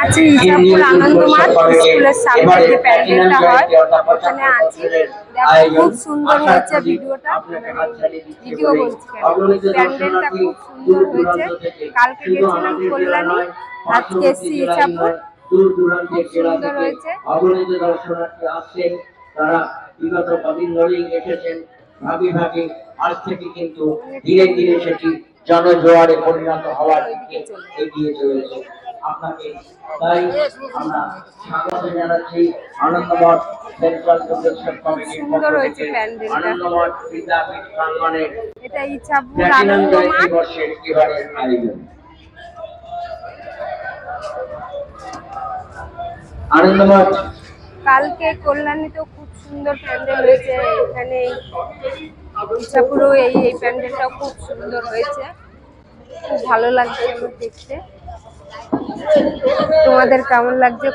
আছি ইসাপুর আনন্দমাঠ স্কুলের সামনে যে প্যান্ডেলটা হয় ওখানে আছি। দেখো খুব সুন্দর হয়েছে ভিডিওটা, ভিডিও বলছি প্যান্ডেলটা খুব সুন্দর হয়েছে। কালকে গেছিলাম কল্যাণী, আজকে এসছি ইসাপুর, খুব সুন্দর হয়েছে। অগণিত দর্শনার্থী আসছেন, তারা বিগত কদিন ধরেই এসেছেন ভাগে ভাগে। আজ থেকে কিন্তু ধীরে ধীরে সেটি জনজোয়ারে পরিণত হওয়ার দিকে এগিয়ে চলেছে। আপনাকে তাই আমরা স্বাগত জানাচ্ছি আনন্দমঠ সেন্ট্রাল প্রোটেকশন কমিটির পক্ষ থেকে আনন্দমঠ বিদ্যাপীঠ প্রাঙ্গণের এটা ইসাপুর প্ল্যাটিনাম জয়ন্তী আনন্দমাঠ বর্ষের এবারের আয়োজন। আনন্দমঠ কালকে কল্যাণীতেও খুব সুন্দর প্যান্ডেল হয়েছে, এখানে ইসাপুরেও এই প্যান্ডেলটাও খুব সুন্দর হয়েছে, খুব ভালো লাগছে আমার দেখতে। তোমাদের কেমন লাগছে?